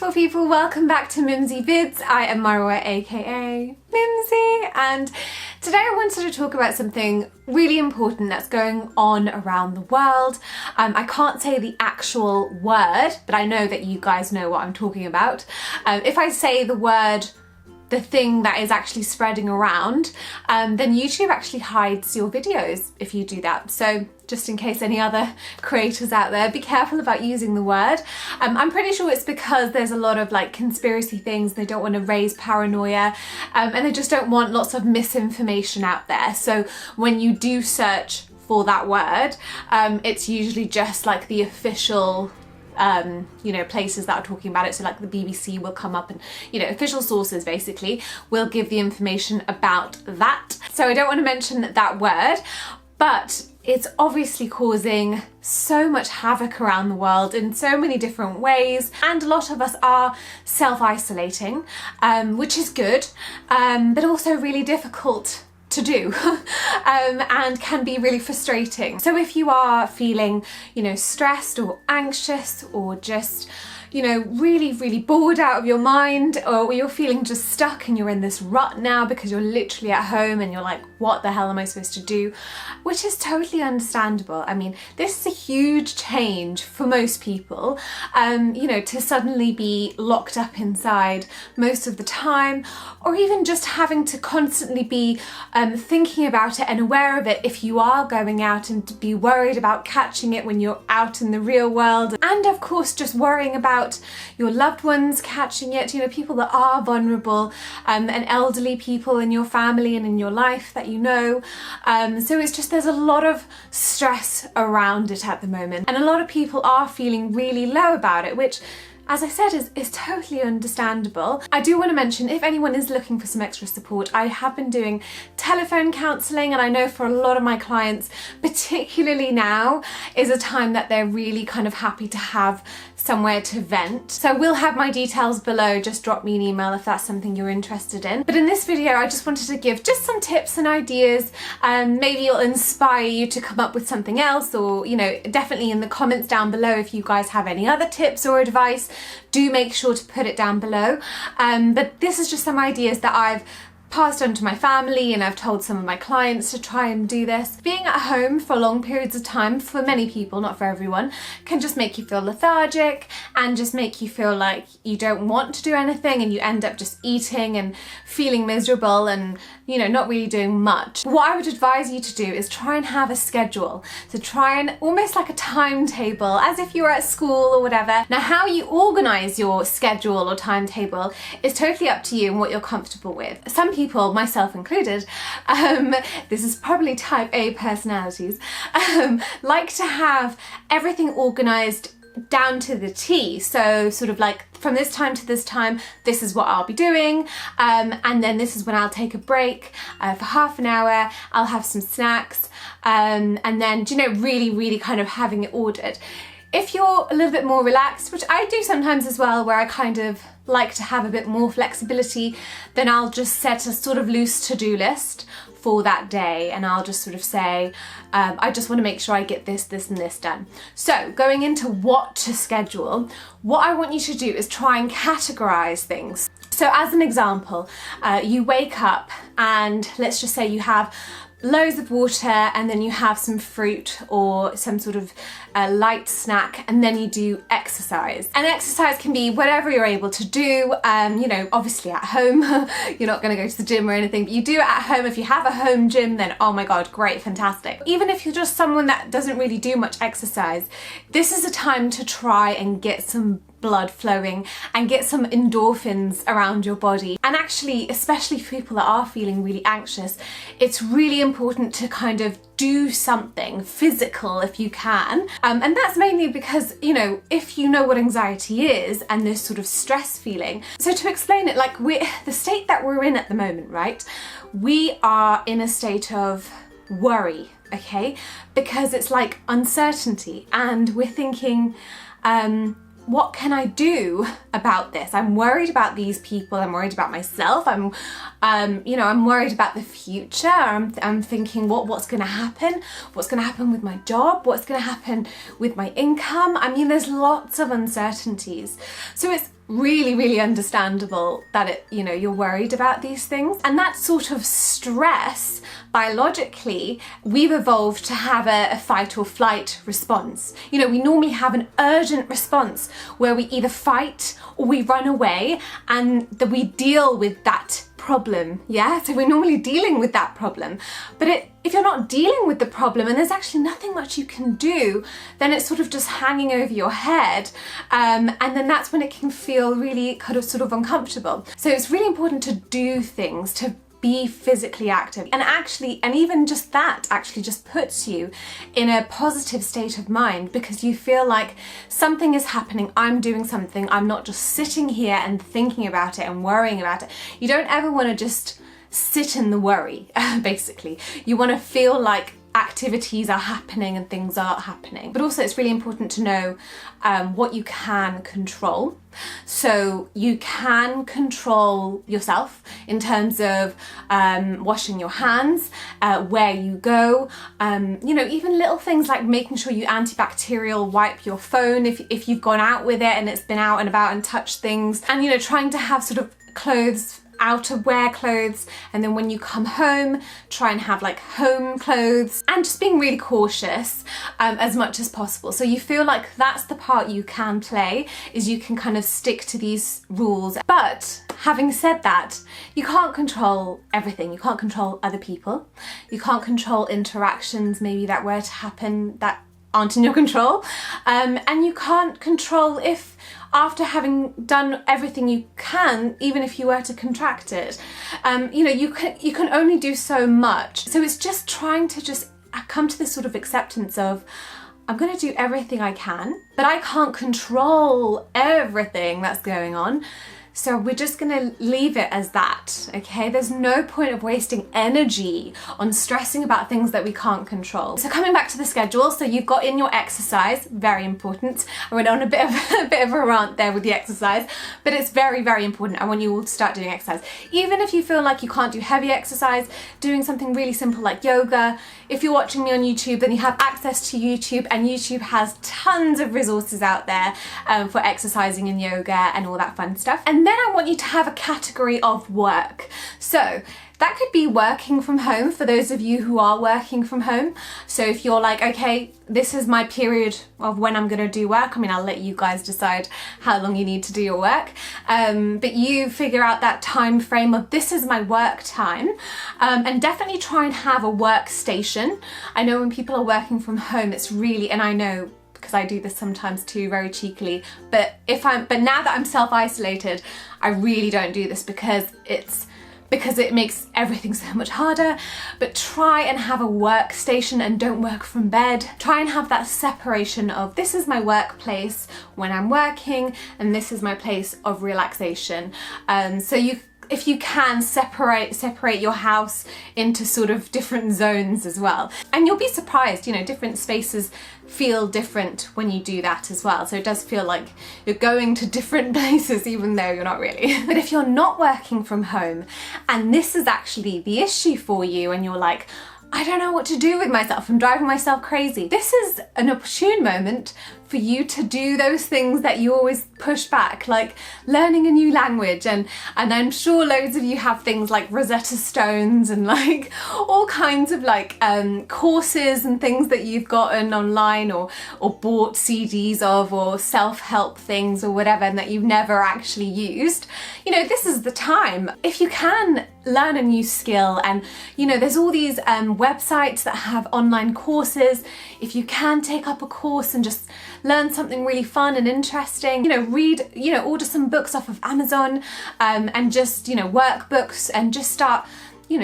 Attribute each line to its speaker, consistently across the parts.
Speaker 1: beautiful people, welcome back to Mimzyvidz. I am Marwa, aka Mimzy, and today I wanted to talk about something really important that's going on around the world. I can't say the actual word, but I know that you guys know what I'm talking about. If I say the word, the thing that is actually spreading around, then YouTube actually hides your videos if you do that. So just in case any other creators out there, be careful about using the word. I'm pretty sure it's because there's a lot of like conspiracy things. They don't want to raise paranoia, and they just don't want lots of misinformation out there. So when you do search for that word, it's usually just like the official places that are talking about it. So like the BBC will come up and, official sources basically will give the information about that. So I don't want to mention that word, but it's obviously causing so much havoc around the world in so many different ways, and a lot of us are self-isolating, which is good, but also really difficult to do and can be really frustrating. So if you are feeling, stressed or anxious or just, really bored out of your mind, or you're feeling just stuck and you're in this rut now because you're literally at home and you're like, what the hell am I supposed to do? Which is totally understandable. I mean, this is a huge change for most people, to suddenly be locked up inside most of the time, or even just having to constantly be thinking about it and aware of it if you are going out, and to be worried about catching it when you're out in the real world. And of course, just worrying about your loved ones catching it, people that are vulnerable, and elderly people in your family and in your life that so it's just, there's a lot of stress around it at the moment, and a lot of people are feeling really low about it, which, as I said, is totally understandable. I do want to mention, if anyone is looking for some extra support, I have been doing telephone counselling, and I know for a lot of my clients, particularly now, is a time that they're really kind of happy to have somewhere to vent. So we'll have my details below, just drop me an email if that's something you're interested in. But in this video, I just wanted to give just some tips and ideas, and maybe it'll inspire you to come up with something else, or, definitely in the comments down below, if you guys have any other tips or advice, do make sure to put it down below. But this is just some ideas that I've passed on to my family, and I've told some of my clients to try and do this. Being at home for long periods of time, for many people, not for everyone, can just make you feel lethargic and just make you feel like you don't want to do anything, and you end up just eating and feeling miserable and, not really doing much. What I would advise you to do is try and have a schedule. So try and almost like a timetable, as if you were at school or whatever. Now, how you organize your schedule or timetable is totally up to you and what you're comfortable with. Some people, myself included, this is probably type A personalities, like to have everything organized down to the T. So sort of like, from this time to this time, this is what I'll be doing, and then this is when I'll take a break for half an hour, I'll have some snacks, and then, really kind of having it ordered. If you're a little bit more relaxed, which I do sometimes as well, where I kind of like to have a bit more flexibility, then I'll just set a sort of loose to-do list for that day, and I'll just sort of say, I just want to make sure I get this, this and this done. So going into what to schedule, what I want you to do is try and categorize things. So as an example, you wake up and let's just say you have loads of water, and then you have some fruit or some sort of light snack, and then you do exercise. And exercise can be whatever you're able to do, obviously at home. You're not going to go to the gym or anything, but you do it at home. If you have a home gym, then oh my god, great, fantastic. Even if you're just someone that doesn't really do much exercise, this is a time to try and get some blood flowing and get some endorphins around your body. And actually, especially for people that are feeling really anxious, it's really important to kind of do something physical if you can. And that's mainly because, if you know what anxiety is and this sort of stress feeling. So to explain it, like the state that we're in at the moment, right? We are in a state of worry, okay? Because it's like uncertainty, and we're thinking, what can I do about this? I'm worried about these people. I'm worried about myself. I'm worried about the future. I'm thinking, what's going to happen? What's going to happen with my job? What's going to happen with my income? I mean, there's lots of uncertainties. So it's really, really understandable that you're worried about these things. And that sort of stress, biologically, we've evolved to have a fight or flight response. We normally have an urgent response where we either fight or we run away, and that we deal with that problem. So we're normally dealing with that problem. But if you're not dealing with the problem and there's actually nothing much you can do, then it's sort of just hanging over your head, and then that's when it can feel really kind of sort of uncomfortable. So it's really important to do things, to be physically active, and even just that actually just puts you in a positive state of mind, because you feel like something is happening, I'm doing something, I'm not just sitting here and thinking about it and worrying about it. You don't ever want to just sit in the worry, basically. You want to feel like activities are happening and things are happening. But also it's really important to know what you can control. So you can control yourself in terms of washing your hands, where you go, even little things like making sure you antibacterial wipe your phone if you've gone out with it and it's been out and about and touched things, and trying to have sort of clothes, outerwear clothes, and then when you come home, try and have like home clothes, and just being really cautious as much as possible. So you feel like that's the part you can play, is you can kind of stick to these rules. But having said that, you can't control everything. You can't control other people. You can't control interactions maybe that were to happen that aren't in your control, and you can't control if after having done everything you can, even if you were to contract it, you can only do so much. So it's just trying to just come to this sort of acceptance of, I'm going to do everything I can, but I can't control everything that's going on. So we're just gonna leave it as that, okay? There's no point of wasting energy on stressing about things that we can't control. So coming back to the schedule, so you've got in your exercise, very important. I went on a bit of a rant there with the exercise, but it's very, very important. I want you all to start doing exercise. Even if you feel like you can't do heavy exercise, doing something really simple like yoga. If you're watching me on YouTube, then you have access to YouTube, and YouTube has tons of resources out there for exercising and yoga and all that fun stuff. And then I want you to have a category of work. So that could be working from home for those of you who are working from home. So if you're like, okay, this is my period of when I'm gonna do work. I mean, I'll let you guys decide how long you need to do your work. But you figure out that time frame of this is my work time, and definitely try and have a workstation. I know when people are working from home, it's really, and I know because I do this sometimes too, very cheekily, but now that I'm self-isolated, I really don't do this because it makes everything so much harder. But try and have a workstation and don't work from bed. Try and have that separation of this is my workplace when I'm working and this is my place of relaxation. So if you can separate your house into sort of different zones as well. And you'll be surprised, different spaces feel different when you do that as well. So it does feel like you're going to different places even though you're not really. But if you're not working from home and this is actually the issue for you and you're like, I don't know what to do with myself, I'm driving myself crazy. This is an opportune moment for you to do those things that you always push back, like learning a new language, and I'm sure loads of you have things like Rosetta Stones and like all kinds of like courses and things that you've gotten online or bought CDs of, or self-help things or whatever, and that you've never actually used. This is the time. If you can learn a new skill, and there's all these websites that have online courses. If you can take up a course and just learn something really fun and interesting, read, order some books off of Amazon, and just, workbooks, and just start,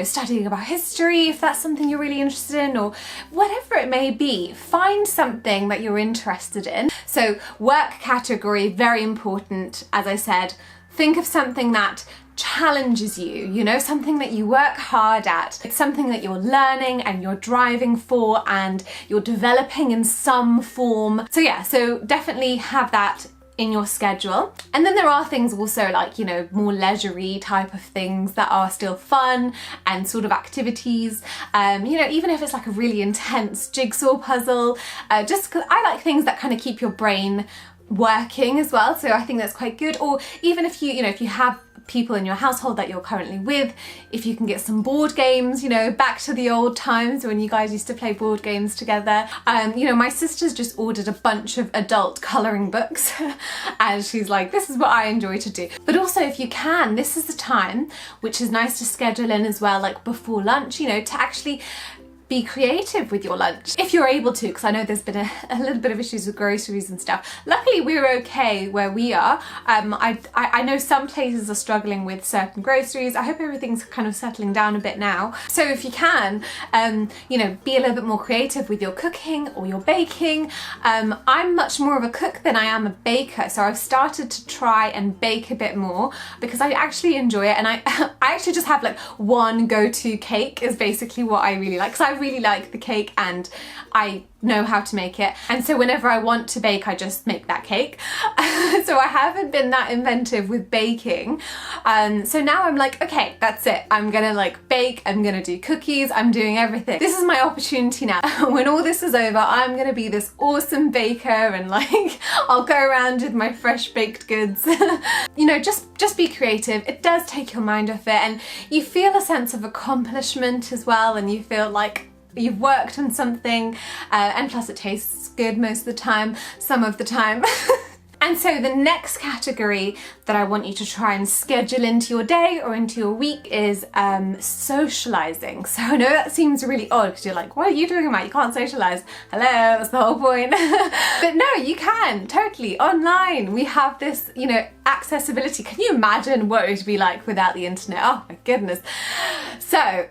Speaker 1: studying about history if that's something you're really interested in, or whatever it may be. Find something that you're interested in. So work category, very important. As I said, think of something that challenges you, something that you work hard at. It's something that you're learning and you're driving for and you're developing in some form. So definitely have that in your schedule. And then there are things also like, more leisurely type of things that are still fun and sort of activities. Even if it's like a really intense jigsaw puzzle, just 'cause I like things that kind of keep your brain working as well, so I think that's quite good. Or even if you know, if you have people in your household that you're currently with, if you can get some board games, you know, back to the old times when you guys used to play board games together. You know, my sister's just ordered a bunch of adult colouring books and she's like, this is what I enjoy to do. But also, if you can, this is the time, which is nice to schedule in as well, like before lunch, you know, to actually be creative with your lunch if you're able to, because I know there's been a little bit of issues with groceries and stuff. Luckily we're okay where we are. I know some places are struggling with certain groceries. I hope everything's kind of settling down a bit now. So if you can, you know, be a little bit more creative with your cooking or your baking. I'm much more of a cook than I am a baker, so I've started to try and bake a bit more because I actually enjoy it, and I actually just have like one go-to cake is basically what I really like, because I really like the cake and I know how to make it, and so whenever I want to bake I just make that cake. So I haven't been that inventive with baking, so now I'm like, okay, that's it, I'm gonna like bake, I'm gonna do cookies, I'm doing everything. This is my opportunity now. When all this is over, I'm gonna be this awesome baker, and like I'll go around with my fresh baked goods. You know, just be creative. It does take your mind off it, and you feel a sense of accomplishment as well, and you feel like you've worked on something, and plus it tastes good most of the time, some of the time. And so the next category that I want you to try and schedule into your day or into your week is socializing. So I know that seems really odd because you're like, what are you doing, Matt? You can't socialize. Hello, that's the whole point. But no, you can, totally. Online, we have this, you know, accessibility. Can you imagine what it would be like without the internet? Oh my goodness. So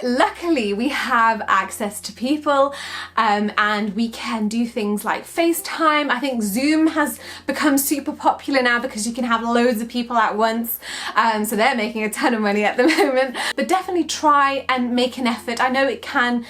Speaker 1: luckily we have access to people, and we can do things like FaceTime. I think Zoom has become super popular now because you can have loads of people at once, so they're making a ton of money at the moment. But definitely try and make an effort. I know it can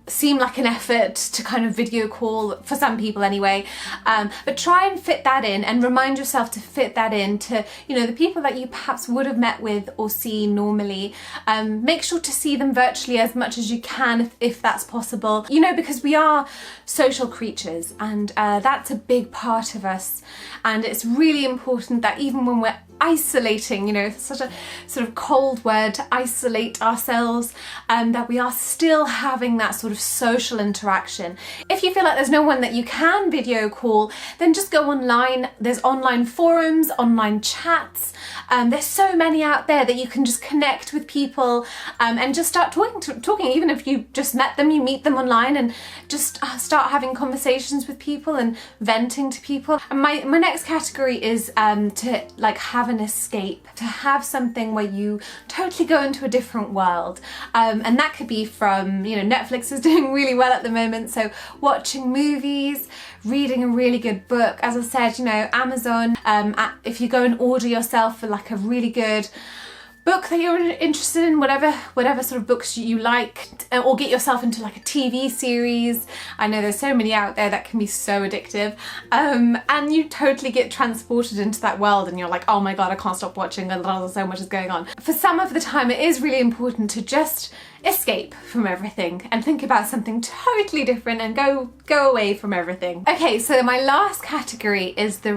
Speaker 1: seem like an effort to kind of video call for some people anyway, but try and fit that in and remind yourself to fit that in to, you know, the people that you perhaps would have met with or seen normally. Make sure to see them virtually as much as you can if that's possible, you know, because we are social creatures, and that's a big part of us, and it's really important that even when we're isolating, you know, it's such a sort of cold word to isolate ourselves, that we are still having that sort of social interaction. If you feel like there's no one that you can video call, then just go online. There's online forums, online chats. There's so many out there that you can just connect with people, and just start talking. Even if you just met them, you meet them online, and just start having conversations with people and venting to people. And my next category is to like have an escape, to have something where you totally go into a different world, and that could be from, you know, Netflix is doing really well at the moment, so watching movies, reading a really good book. As I said, you know, Amazon, if you go and order yourself for like a really good book that you're interested in, whatever sort of books you like, or get yourself into like a TV series. I know there's so many out there that can be so addictive, and you totally get transported into that world, and you're like, oh my god, I can't stop watching, and so much is going on. For some of the time it is really important to just escape from everything and think about something totally different and go away from everything. Okay, so my last category is the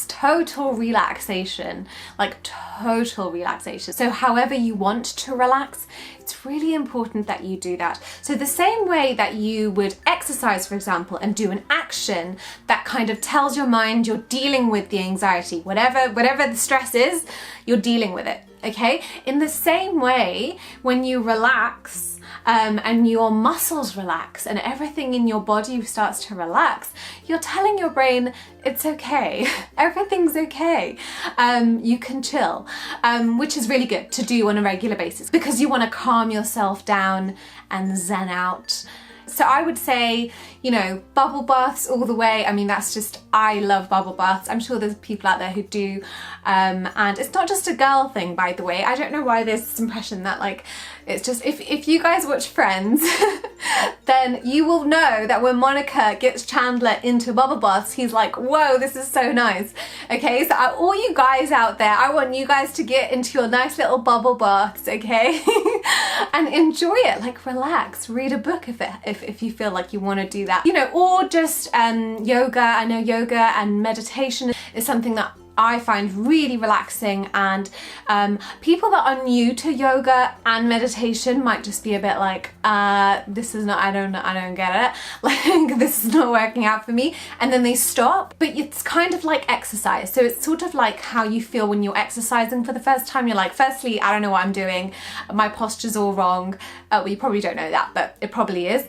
Speaker 1: total relaxation, like total relaxation. So however you want to relax, it's really important that you do that. So the same way that you would exercise, for example, and do an action that kind of tells your mind you're dealing with the anxiety, whatever the stress is, you're dealing with it. Okay, in the same way, when you relax, and your muscles relax and everything in your body starts to relax, you're telling your brain it's okay, everything's okay, you can chill, which is really good to do on a regular basis because you want to calm yourself down and zen out. So I would say, you know, bubble baths all the way. I mean, that's just, I love bubble baths. I'm sure there's people out there who do, and it's not just a girl thing, by the way. I don't know why there's this impression that like, it's just, if you guys watch Friends, then you will know that when Monica gets Chandler into bubble baths, he's like, whoa, this is so nice. Okay, so all you guys out there, I want you guys to get into your nice little bubble baths, okay? And enjoy it, like relax, read a book if if you feel like you want to do that, you know, or just yoga. I know yoga and meditation is something that I find really relaxing, and people that are new to yoga and meditation might just be a bit like, this is not, I don't get it, like this is not working out for me, and then they stop. But it's kind of like exercise, so it's sort of like how you feel when you're exercising for the first time. You're like, firstly, I don't know what I'm doing, my posture's all wrong. Well, you probably don't know that, but it probably is.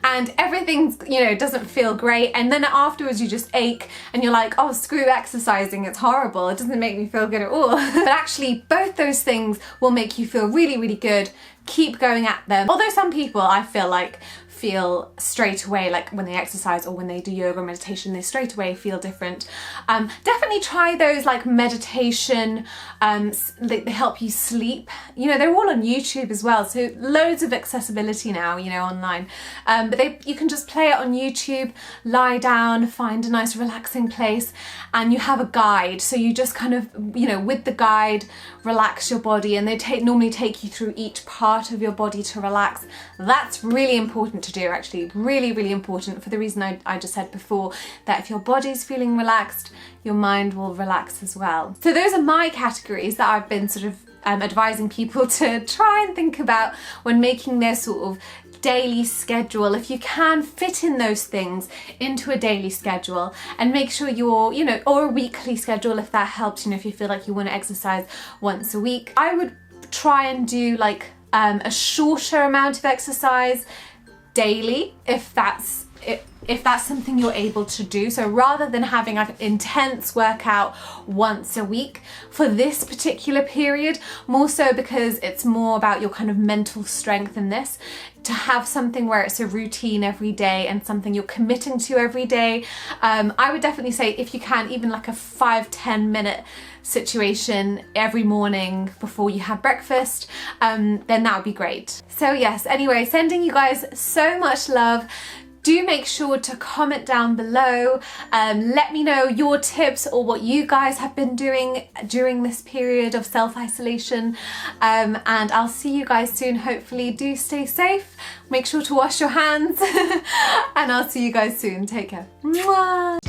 Speaker 1: And everything's, you know, doesn't feel great, and then afterwards you just ache and you're like, oh, screw exercising, it's horrible, it doesn't make me feel good at all. But actually both those things will make you feel really, really good. Keep going at them. Although some people, I feel like, feel straight away, like when they exercise or when they do yoga or meditation, they straight away feel different. Definitely try those like meditation, they help you sleep. You know, they're all on YouTube as well, so loads of accessibility now, you know, online. But you can just play it on YouTube, lie down, find a nice relaxing place, and you have a guide. So you just kind of, you know, with the guide, relax your body, and they normally take you through each part of your body to relax. That's really important to do, actually, really, really important, for the reason I just said before, that if your body's feeling relaxed, your mind will relax as well. So those are my categories that I've been sort of advising people to try and think about when making their sort of daily schedule. If you can fit in those things into a daily schedule, and make sure you're, you know, or a weekly schedule if that helps, you know, if you feel like you want to exercise once a week. I would try and do like a shorter amount of exercise daily if that's something you're able to do. So rather than having like an intense workout once a week for this particular period, more so because it's more about your kind of mental strength in this, to have something where it's a routine every day and something you're committing to every day. I would definitely say, if you can, even like a 5-10 minute situation every morning before you have breakfast, then that would be great. So yes, anyway, sending you guys so much love. Do make sure to comment down below. Let me know your tips or what you guys have been doing during this period of self-isolation. And I'll see you guys soon. Hopefully do stay safe. Make sure to wash your hands. And I'll see you guys soon. Take care. Mwah!